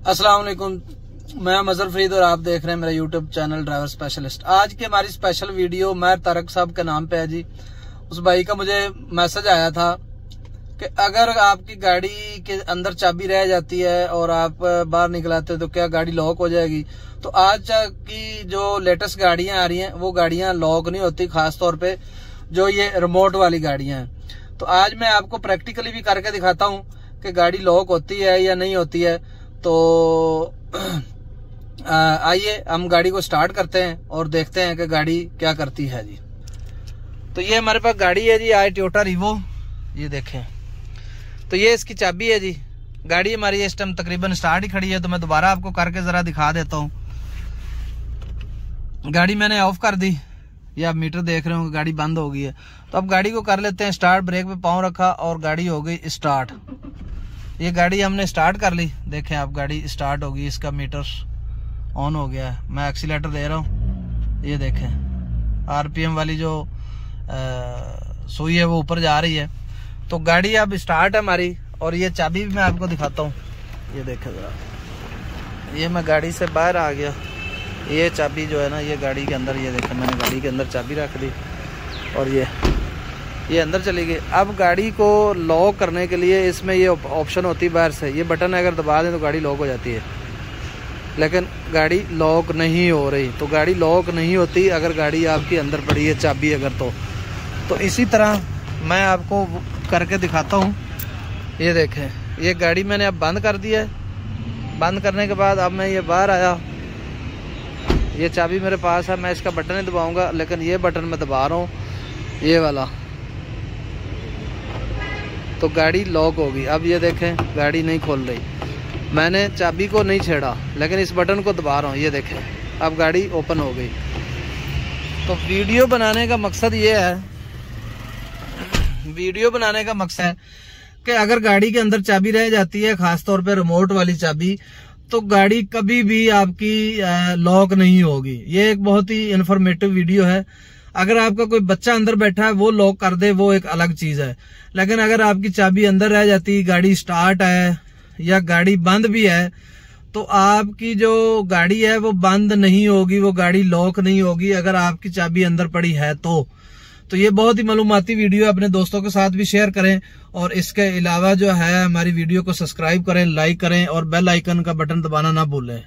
अस्सलाम वालेकुम, मैं मजहर फरीद और आप देख रहे हैं मेरा यूट्यूब चैनल ड्राइवर स्पेशलिस्ट। आज की हमारी स्पेशल वीडियो महर तारक साहब के नाम पे है जी। उस भाई का मुझे मैसेज आया था कि अगर आपकी गाड़ी के अंदर चाबी रह जाती है और आप बाहर निकलाते हो तो क्या गाड़ी लॉक हो जाएगी। तो आज की जो लेटेस्ट गाड़ियां आ रही हैं वो गाड़ियां लॉक नहीं होती, खास तौर पे जो ये रिमोट वाली गाड़ियां हैं। तो आज मैं आपको प्रैक्टिकली भी करके दिखाता हूँ कि गाड़ी लॉक होती है या नहीं होती है। तो आइए हम गाड़ी को स्टार्ट करते हैं और देखते हैं कि गाड़ी क्या करती है जी। तो ये हमारे पास गाड़ी है जी, आई टोयोटा रिवो, ये देखें। तो ये इसकी चाबी है जी। गाड़ी हमारी इस टाइम तकरीबन स्टार्ट ही खड़ी है, तो मैं दोबारा आपको करके जरा दिखा देता हूँ। गाड़ी मैंने ऑफ कर दी, ये आप मीटर देख रहे हो गाड़ी बंद हो गई है। तो अब गाड़ी को कर लेते हैं स्टार्ट। ब्रेक पे पाँव रखा और गाड़ी हो गई स्टार्ट। ये गाड़ी हमने स्टार्ट कर ली, देखें आप गाड़ी स्टार्ट होगी, इसका मीटर ऑन हो गया है। मैं एक्सीलेटर दे रहा हूँ, ये देखें आरपीएम वाली जो सुई है वो ऊपर जा रही है। तो गाड़ी अब स्टार्ट है हमारी। और ये चाबी भी मैं आपको दिखाता हूँ, ये देखें जरा। ये मैं गाड़ी से बाहर आ गया, ये चाबी जो है ना ये गाड़ी के अंदर, ये देखें मैंने गाड़ी के अंदर चाबी रख दी और ये अंदर चली गई। अब गाड़ी को लॉक करने के लिए इसमें ये ऑप्शन होती है बाहर से, ये बटन अगर दबा दें तो गाड़ी लॉक हो जाती है, लेकिन गाड़ी लॉक नहीं हो रही। तो गाड़ी लॉक नहीं होती अगर गाड़ी आपकी अंदर पड़ी है चाबी अगर। तो इसी तरह मैं आपको करके दिखाता हूँ। ये देखें ये गाड़ी मैंने अब बंद कर दिया है। बंद करने के बाद अब मैं ये बाहर आया, ये चाबी मेरे पास है, मैं इसका बटन नहीं दबाऊंगा, लेकिन ये बटन मैं दबा रहा हूँ, ये वाला। तो गाड़ी लॉक होगी। अब ये देखें गाड़ी नहीं खोल रही, मैंने चाबी को नहीं छेड़ा लेकिन इस बटन को दबा रहा हूँ, ये देखें अब गाड़ी ओपन हो गई। तो वीडियो बनाने का मकसद ये है, वीडियो बनाने का मकसद है कि अगर गाड़ी के अंदर चाबी रह जाती है, खासतौर पे रिमोट वाली चाबी, तो गाड़ी कभी भी आपकी लॉक नहीं होगी। ये एक बहुत ही इंफॉर्मेटिव वीडियो है। अगर आपका कोई बच्चा अंदर बैठा है वो लॉक कर दे वो एक अलग चीज है, लेकिन अगर आपकी चाबी अंदर रह जाती, गाड़ी स्टार्ट है या गाड़ी बंद भी है, तो आपकी जो गाड़ी है वो बंद नहीं होगी, वो गाड़ी लॉक नहीं होगी अगर आपकी चाबी अंदर पड़ी है। तो ये बहुत ही मालूमाती वीडियो है, अपने दोस्तों के साथ भी शेयर करें। और इसके अलावा जो है हमारी वीडियो को सब्सक्राइब करें, लाइक करें और बेल आइकन का बटन दबाना ना भूलें।